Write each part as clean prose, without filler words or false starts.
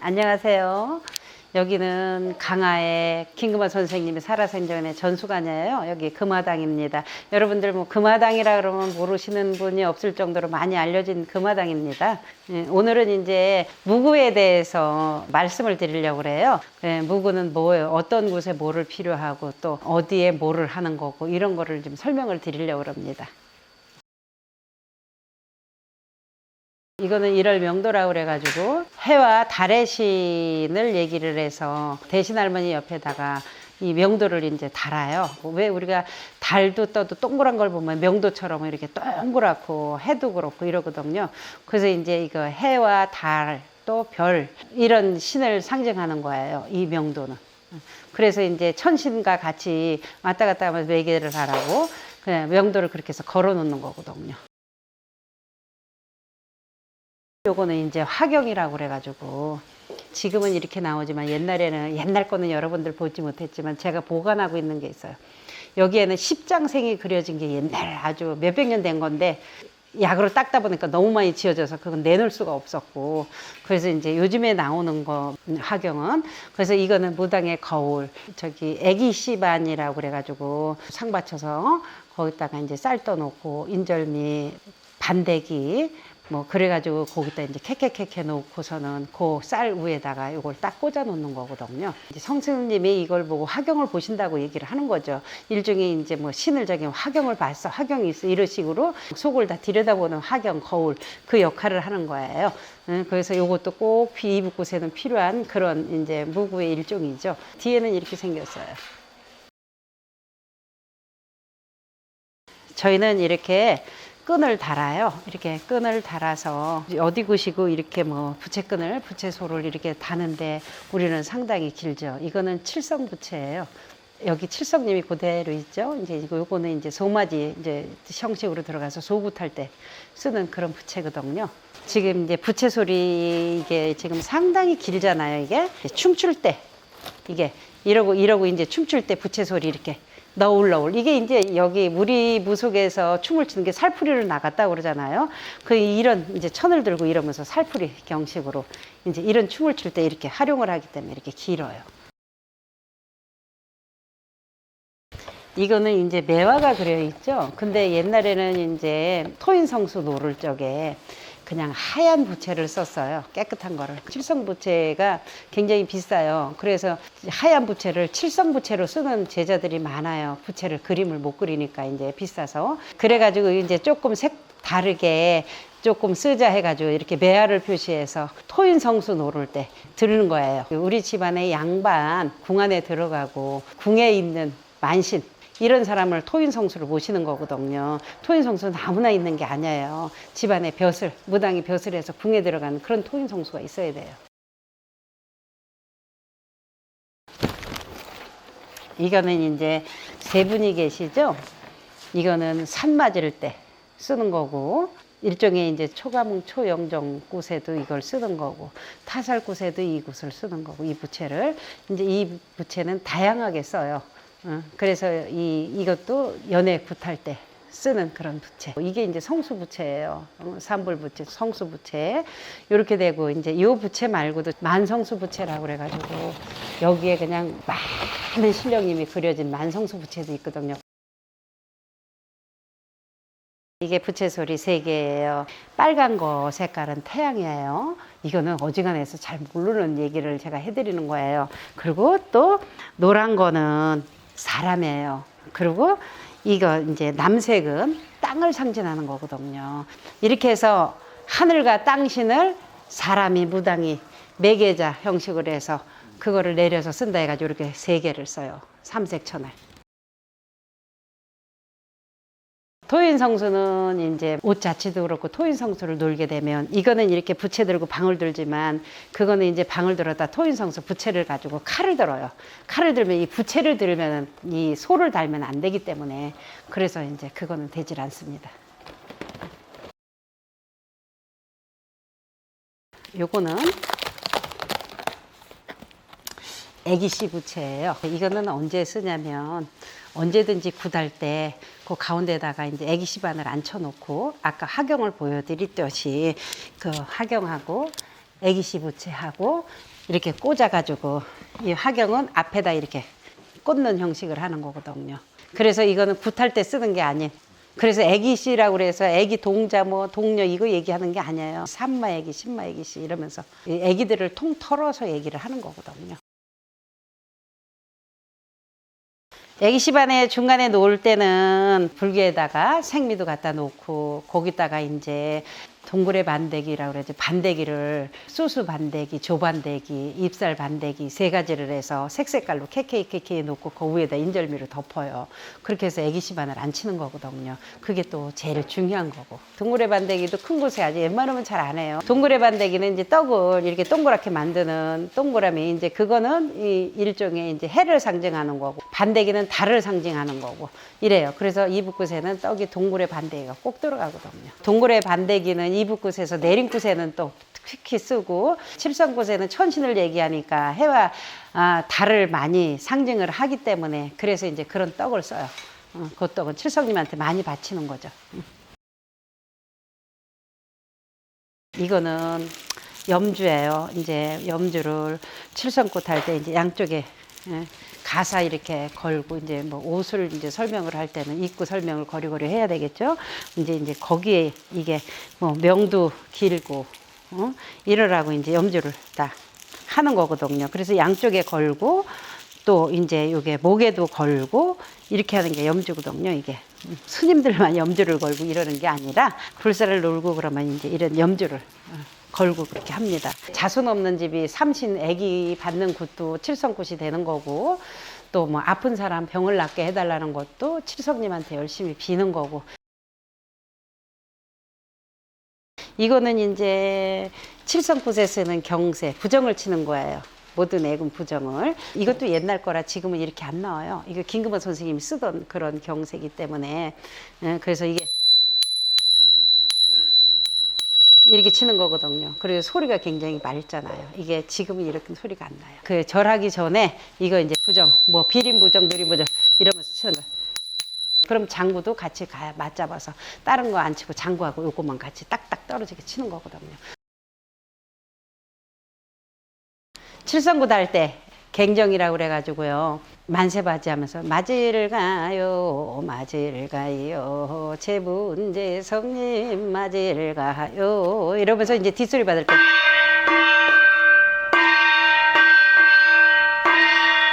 안녕하세요. 여기는 강화의 김금하 선생님의 살아생전의 전수관이에요. 여기 금화당입니다. 여러분들 뭐 금화당이라 그러면 모르시는 분이 없을 정도로 많이 알려진 금화당입니다. 오늘은 이제 무구에 대해서 말씀을 드리려고 그래요. 무구는 뭐예요? 어떤 곳에 뭐를 필요하고 또 어디에 뭐를 하는 거고 이런 거를 좀 설명을 드리려고 합니다. 이거는 1월 명도라고 그래가지고 해와 달의 신을 얘기를 해서 대신 할머니 옆에다가 이 명도를 이제 달아요. 왜 우리가 달도 떠도 동그란 걸 보면 명도처럼 이렇게 동그랗고 해도 그렇고 이러거든요. 그래서 이제 이거 해와 달 또 별 이런 신을 상징하는 거예요. 이 명도는. 그래서 이제 천신과 같이 왔다 갔다 하면서 매개를 하라고 그냥 명도를 그렇게 해서 걸어 놓는 거거든요. 요거는 이제 화경이라고 그래가지고 지금은 이렇게 나오지만 옛날 거는 여러분들 보지 못했지만 제가 보관하고 있는 게 있어요. 여기에는 십장생이 그려진 게 옛날 아주 몇백 년 된 건데 약으로 닦다 보니까 너무 많이 지워져서 그건 내놓을 수가 없었고 그래서 이제 요즘에 나오는 거 화경은 그래서 이거는 무당의 거울 저기 애기 씨반이라고 그래가지고 상 받쳐서 거기다가 이제 쌀 떠놓고 인절미 반대기 뭐 그래가지고 거기다 이제 캐캐캐캐 놓고서는 그 쌀 위에다가 이걸 딱 꽂아 놓는 거거든요. 이제 성스님이 이걸 보고 화경을 보신다고 얘기를 하는 거죠. 일종의 이제 뭐 신을 저기 화경을 봤어, 화경이 있어 이런 식으로 속을 다 들여다보는 화경 거울 그 역할을 하는 거예요. 그래서 이것도 꼭 이북곳에는 필요한 그런 이제 무구의 일종이죠. 뒤에는 이렇게 생겼어요. 저희는 이렇게 끈을 달아요. 이렇게 끈을 달아서 어디 구시고 이렇게 뭐 부채끈을 부채소를 이렇게 다는데 우리는 상당히 길죠. 이거는 칠성 부채예요. 여기 칠성님이 그대로 있죠. 이제 요거는 이제 소마지 이제 형식으로 들어가서 소구 탈 때 쓰는 그런 부채거든요. 지금 이제 부채 소리 이게 지금 상당히 길잖아요. 이게 춤출 때 이게 이러고 이제 춤출 때 부채 소리 이렇게 너울너울 이게 이제 여기 우리 무속에서 춤을 추는 게 살풀이로 나갔다고 그러잖아요. 그 이런 이제 천을 들고 이러면서 살풀이 경식으로 이제 이런 춤을 출 때 이렇게 활용을 하기 때문에 이렇게 길어요. 이거는 이제 매화가 그려 있죠. 근데 옛날에는 이제 토인성수 노를 적에 그냥 하얀 부채를 썼어요. 깨끗한 거를. 칠성 부채가 굉장히 비싸요. 그래서 하얀 부채를 칠성 부채로 쓰는 제자들이 많아요. 부채를 그림을 못 그리니까 이제 비싸서. 그래가지고 이제 조금 색 다르게 조금 쓰자 해가지고 이렇게 매화를 표시해서 토인성수 노를 때 들은 거예요. 우리 집안의 양반 궁 안에 들어가고 궁에 있는 만신 이런 사람을 토인성수를 모시는 거거든요. 토인성수는 아무나 있는 게 아니에요. 집안에 벼슬, 무당이 벼슬해서 궁에 들어가는 그런 토인성수가 있어야 돼요. 이거는 이제 세 분이 계시죠? 이거는 산 맞을 때 쓰는 거고, 일종의 이제 초가몽, 초영정 곳에도 이걸 쓰는 거고, 타살 곳에도 이 곳을 쓰는 거고, 이 부채를. 이제 이 부채는 다양하게 써요. 그래서 이것도 연애 굿할 때 쓰는 그런 부채. 이게 이제 성수부채예요. 삼불부채, 성수부채. 이렇게 되고, 이제 이 부채 말고도 만성수부채라고 그래가지고, 여기에 그냥 많은 신령님이 그려진 만성수부채도 있거든요. 이게 부채소리 3개예요. 빨간 거 색깔은 태양이에요. 이거는 어지간해서 잘 모르는 얘기를 제가 해드리는 거예요. 그리고 또 노란 거는 사람이에요. 그리고 이거 이제 남색은 땅을 상징하는 거거든요. 이렇게 해서 하늘과 땅신을 사람이 무당이 매개자 형식으로 해서 그거를 내려서 쓴다 해가지고 이렇게 3개를 써요. 삼색천을. 토인성수는 이제 옷 자체도 그렇고 토인성수를 놀게 되면 이거는 이렇게 부채 들고 방울 들지만 그거는 이제 방울 들었다 토인성수 부채를 가지고 칼을 들어요. 칼을 들면 이 부채를 들면 이 소를 달면 안 되기 때문에 그래서 이제 그거는 되질 않습니다. 요거는 애기씨 부채예요. 이거는 언제 쓰냐면 언제든지 굿할 때 그 가운데다가 이제 애기씨 반을 앉혀놓고 아까 화경을 보여드렸듯이 그 화경하고 애기씨 부채하고 이렇게 꽂아가지고 이 화경은 앞에다 이렇게 꽂는 형식을 하는 거거든요. 그래서 이거는 굿할 때 쓰는 게 아닌. 그래서 애기씨라고 그래서 애기 동자 뭐 동료 이거 얘기하는 게 아니에요. 삼마 애기, 신마 애기씨 이러면서 애기들을 통 털어서 얘기를 하는 거거든요. 애기 시반에 중간에 놓을 때는 불기에다가 생미도 갖다 놓고 거기다가 이제 동굴의 반대기라고 그러죠. 반대기를 수수 반대기, 조반대기, 잎살 반대기 세 가지를 해서 색색깔로 KKKK 놓고 그 위에다 인절미를 덮어요. 그렇게 해서 애기 시반을 안 치는 거거든요. 그게 또 제일 중요한 거고. 동굴의 반대기도 큰 곳에 아주 웬만하면 잘 안 해요. 동굴의 반대기는 이제 떡을 이렇게 동그랗게 만드는 동그라미 이제 그거는 이 일종의 이제 해를 상징하는 거고 반대기는 달을 상징하는 거고 이래요. 그래서 이북굿에는 떡이 동굴의 반대기가 꼭 들어가거든요. 동굴의 반대기는 이북굿에서 내림굿에는 또 특히 쓰고 칠성굿에는 천신을 얘기하니까 해와 달을 많이 상징을 하기 때문에 그래서 이제 그런 떡을 써요. 그 떡은 칠성님한테 많이 바치는 거죠. 이거는 염주예요. 이제 염주를 칠성굿 할 때 이제 양쪽에 가사 이렇게 걸고 이제 뭐 옷을 이제 설명을 할 때는 입구 설명을 거리거리 해야 되겠죠. 이제 거기에 이게 뭐 명도 길고 이러라고 이제 염주를 다 하는 거거든요. 그래서 양쪽에 걸고 또 이제 요게 목에도 걸고 이렇게 하는 게 염주거든요. 이게 스님들만 염주를 걸고 이러는 게 아니라 불사를 놀고 그러면 이제 이런 염주를 걸고 그렇게 합니다. 자손 없는 집이 삼신 아기 받는 굿도 칠성굿이 되는 거고 또 뭐 아픈 사람 병을 낫게 해달라는 것도 칠성님한테 열심히 비는 거고 이거는 이제 칠성굿에 쓰는 경세, 부정을 치는 거예요. 모든 애군 부정을. 이것도 옛날 거라 지금은 이렇게 안 나와요. 이거 김금원 선생님이 쓰던 그런 경세이기 때문에 그래서 이게 이렇게 치는 거거든요. 그리고 소리가 굉장히 맑잖아요. 이게 지금은 이렇게 소리가 안 나요. 그 절하기 전에 이거 이제 부정, 뭐 비림 부정, 누림 부정 이러면서 치는 거예요. 그럼 장구도 같이 맞잡아서 다른 거 안 치고 장구하고 요것만 같이 딱딱 떨어지게 치는 거거든요. 칠성굿 할 때 갱정이라고 그래가지고요. 만세바지 하면서 맞이를 가요 맞이를 가요 제분제 성님 맞이를 가요 이러면서 이제 뒷소리 받을 때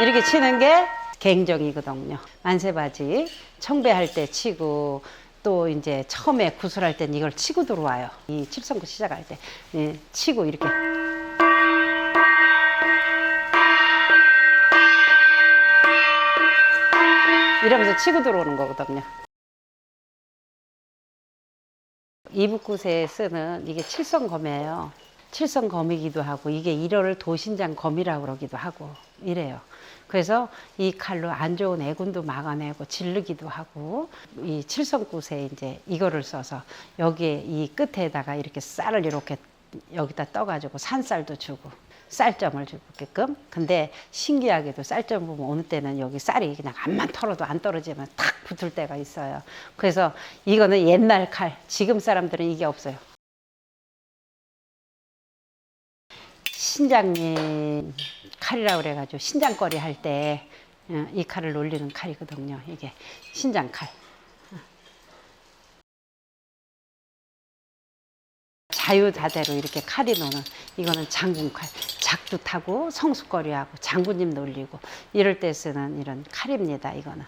이렇게 치는 게 갱정이거든요. 만세바지 청배할 때 치고 또 이제 처음에 구슬할 땐 이걸 치고 들어와요. 이 칠성굿 시작할 때 치고 이렇게 이러면서 치고 들어오는 거거든요. 이북굿에 쓰는 이게 칠성검이에요. 칠성검이기도 하고 이게 일어를 도신장검이라고 그러기도 하고 이래요. 그래서 이 칼로 안 좋은 애군도 막아내고 질르기도 하고 이 칠성굿에 이제 이거를 써서 여기에 이 끝에다가 이렇게 쌀을 이렇게 여기다 떠가지고 산쌀도 주고 쌀점을 주게끔. 근데 신기하게도 쌀점 보면 어느 때는 여기 쌀이 그냥 암만 털어도 안 떨어지면 탁 붙을 때가 있어요. 그래서 이거는 옛날 칼. 지금 사람들은 이게 없어요. 신장님 칼이라고 그래가지고 신장거리 할 때 이 칼을 놀리는 칼이거든요. 이게 신장칼. 자유자재로 이렇게 칼이 노는 이거는 장군칼. 작두 타고 성수거리하고 장군님 놀리고 이럴 때 쓰는 이런 칼입니다. 이거는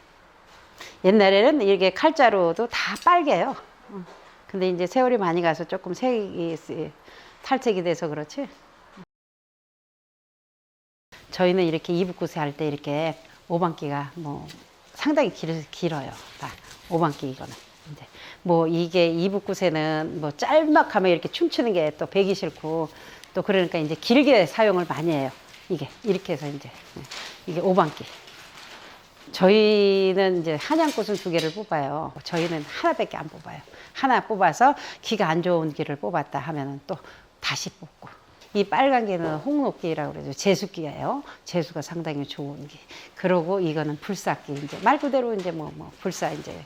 옛날에는 이렇게 칼자루도 다 빨개요. 근데 이제 세월이 많이 가서 조금 색이 탈색이 돼서 그렇지. 저희는 이렇게 이북굿에 할 때 이렇게 오반기가 뭐 상당히 길어요. 다 오반기 이거는. 이제 뭐 이게 이북굿에는 뭐 짤막하면 이렇게 춤추는 게 또 배기 싫고 또 그러니까 이제 길게 사용을 많이 해요. 이게 이렇게 해서 이제 이게 오반기. 저희는 이제 한양꽃은 2개를 뽑아요. 저희는 하나밖에 안 뽑아요. 하나 뽑아서 기가 안 좋은 기를 뽑았다 하면은 또 다시 뽑고. 이 빨간 개는 홍록기라고 그러죠. 제수기예요. 제수가 상당히 좋은 기. 그러고 이거는 불사기. 이제 말 그대로 이제 뭐 불사 이제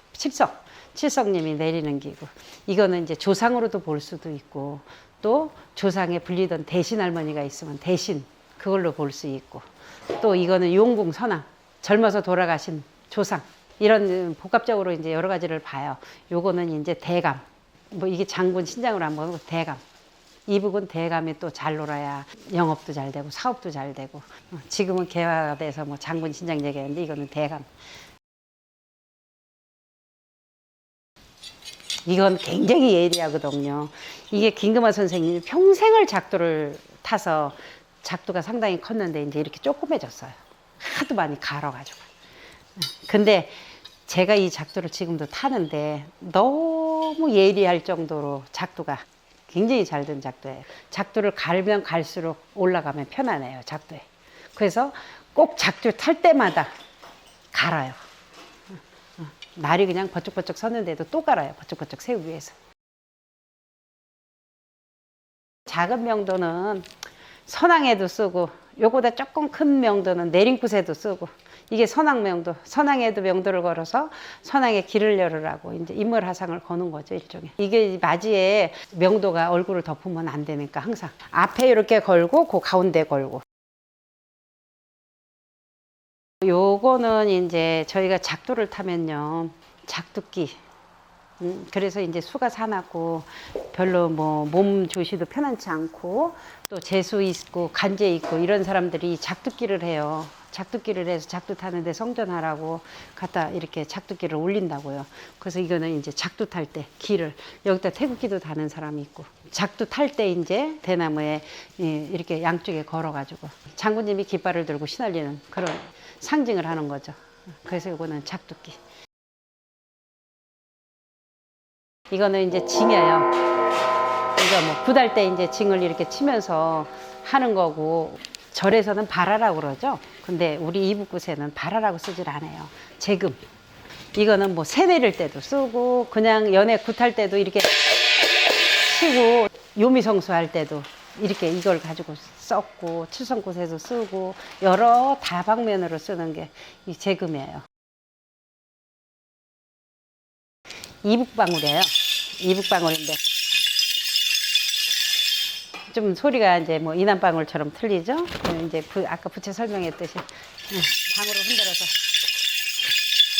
칠성님이 내리는 기고. 이거는 이제 조상으로도 볼 수도 있고 또 조상에 불리던 대신 할머니가 있으면 대신 그걸로 볼 수 있고, 또 이거는 용궁 선왕, 젊어서 돌아가신 조상, 이런 복합적으로 이제 여러 가지를 봐요. 요거는 이제 대감, 뭐 이게 장군 신장으로 한번 보고 대감. 이북은 대감이 또 잘 놀아야 영업도 잘 되고 사업도 잘 되고, 지금은 개화돼서 뭐 장군 신장 얘기하는데 이거는 대감. 이건 굉장히 예리하거든요. 이게 김금하 선생님이 평생을 작두를 타서 작두가 상당히 컸는데 이제 이렇게 조그매졌어요. 하도 많이 갈아가지고. 근데 제가 이 작두를 지금도 타는데 너무 예리할 정도로 작두가 굉장히 잘 된 작두예요. 작두를 갈면 갈수록 올라가면 편안해요, 작두에. 그래서 꼭 작두 탈 때마다 갈아요. 날이 그냥 버쩍버쩍 섰는데도 또 갈아요, 버쩍버쩍 세우기 위해서. 작은 명도는 선왕에도 쓰고, 요거보다 조금 큰 명도는 내림굿에도 쓰고, 이게 선왕명도, 선왕에도 명도를 걸어서 선왕의 길을 열으라고 이제 인물하상을 거는 거죠, 일종의. 이게 맞이에 명도가 얼굴을 덮으면 안 되니까 항상 앞에 이렇게 걸고 그 가운데 걸고. 요거는 이제 저희가 작두를 타면요, 작두기. 그래서 이제 수가 사납고 별로 뭐 몸 조시도 편안치 않고 또 재수 있고 간제 있고 이런 사람들이 작두기를 해요. 작두기를 해서 작두 타는데 성전하라고 갖다 이렇게 작두기를 올린다고요. 그래서 이거는 이제 작두 탈 때 기를 여기다 태극기도 다는 사람이 있고, 작두 탈 때 이제 대나무에 이렇게 양쪽에 걸어가지고 장군님이 깃발을 들고 시날리는 그런 상징을 하는 거죠. 그래서 이거는 작두기. 이거는 이제 징이에요. 이거 뭐 굿할 때 이제 징을 이렇게 치면서 하는 거고, 절에서는 발하라고 그러죠. 근데 우리 이북굿에는 발하라고 쓰질 않아요. 재금. 이거는 뭐 새 내릴 때도 쓰고, 그냥 연애 굿할 때도 이렇게 치고, 요미성수 할 때도 이렇게 이걸 가지고 썼고, 칠성굿에도 쓰고, 여러 다방면으로 쓰는 게 이 재금이에요. 이북방울이에요. 이북방울인데 좀 소리가 이제 뭐 이남방울처럼 틀리죠. 이제 아까 부채 설명했듯이 방울을 흔들어서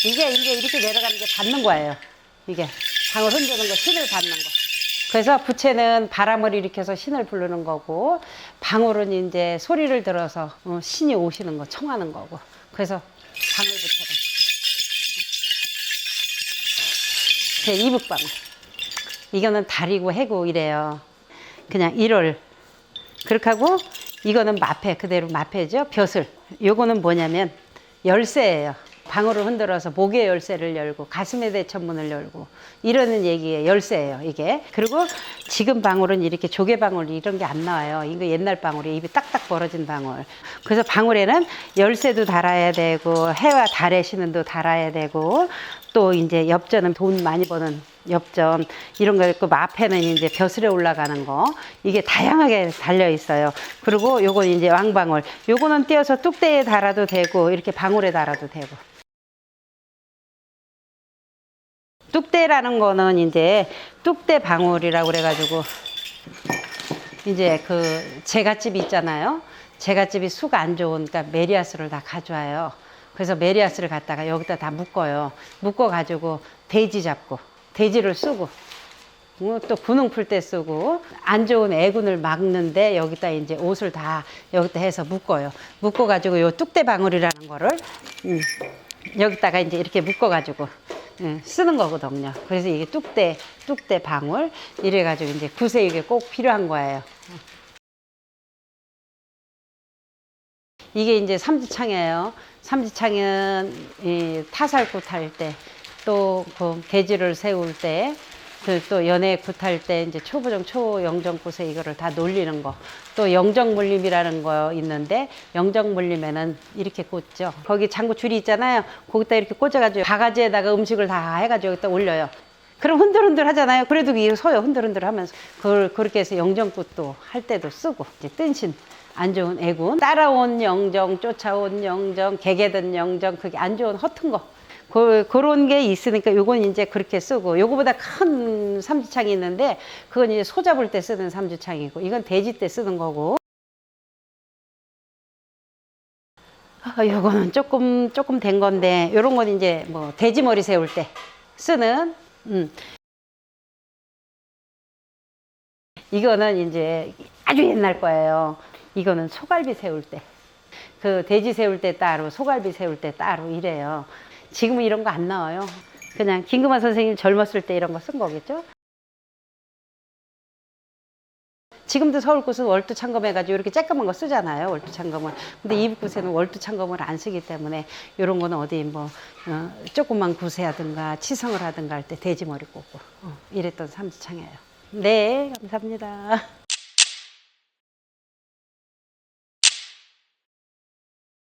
이게 이렇게 내려가는 게 받는 거예요. 이게 방울 흔드는 거, 신을 받는 거. 그래서 부채는 바람을 일으켜서 신을 부르는 거고, 방울은 이제 소리를 들어서 신이 오시는 거, 청하는 거고. 그래서 방울 부채를. 제 이북방울. 이거는 달이고 해고 이래요. 그냥 1월. 그렇게 하고, 이거는 마패, 그대로 마패죠. 벼슬. 요거는 뭐냐면 열쇠예요. 방울을 흔들어서 목의 열쇠를 열고 가슴의 대천문을 열고 이러는 얘기예요. 열쇠예요, 이게. 그리고 지금 방울은 이렇게 조개 방울 이런 게 안 나와요. 이거 옛날 방울이 입이 딱딱 벌어진 방울. 그래서 방울에는 열쇠도 달아야 되고 해와 달의 신은도 달아야 되고, 또 이제 엽전은 돈 많이 버는 엽전 이런 거 있고, 마패는 이제 벼슬에 올라가는 거, 이게 다양하게 달려 있어요. 그리고 요건 이제 왕방울, 요거는 띄어서 뚝대에 달아도 되고 이렇게 방울에 달아도 되고. 뚝대라는 거는 이제 뚝대 방울이라고 그래가지고, 이제 그 제갓집이 있잖아요. 제갓집이 수가 안 좋은, 그러니까 메리아스를 다 가져와요. 그래서 메리아스를 갖다가 여기다 다 묶어요. 묶어가지고 돼지 잡고 돼지를 쓰고, 또 군웅 풀 때 쓰고, 안 좋은 애군을 막는데 여기다 이제 옷을 다 여기다 해서 묶어요. 묶어가지고 요 뚝대 방울이라는 거를 여기다가 이제 이렇게 묶어가지고 쓰는 거거든요. 그래서 이게 뚝대 방울 이래가지고 이제 굿에 이게 꼭 필요한 거예요. 이게 이제 삼지창이에요. 삼지창은 이 타살굿 할 때, 또 그 대지를 세울 때, 또 연애 굿할 때 이제 초부정 초영정굿에 이거를 다 놀리는 거. 또 영정물림이라는 거 있는데, 영정물림에는 이렇게 꽂죠. 거기 장구 줄이 있잖아요. 거기다 이렇게 꽂아가지고 바가지에다가 음식을 다 해가지고 여기다 올려요. 그럼 흔들흔들 하잖아요. 그래도 이게 서요, 흔들흔들 하면서. 그걸 그렇게 해서 영정굿도 할 때도 쓰고, 이제 뜬신. 안 좋은 애군, 따라온 영정, 쫓아온 영정, 개개든 영정, 그게 안 좋은 허튼 거, 그런 게 있으니까 요건 이제 그렇게 쓰고, 요거보다 큰 삼지창이 있는데 그건 이제 소 잡을 때 쓰는 삼지창이고, 이건 돼지 때 쓰는 거고. 요거는 조금 된 건데, 요런 건 이제 뭐 돼지머리 세울 때 쓰는, 이거는 이제 아주 옛날 거예요. 이거는 소갈비 세울 때. 그 돼지 세울 때 따로, 소갈비 세울 때 따로 이래요. 지금은 이런 거 안 나와요. 그냥 김금화 선생님 젊었을 때 이런 거 쓴 거겠죠? 지금도 서울굿은 월두 창검 해가지고 이렇게 쬐끄만 거 쓰잖아요. 월두 창검을. 근데 이북굿에는 월두 창검을 안 쓰기 때문에 이런 거는 어디 뭐 조금만 굿해하든가 치성을 하든가 할 때 돼지머리 꽂고 이랬던 삼지창이에요. 네, 감사합니다.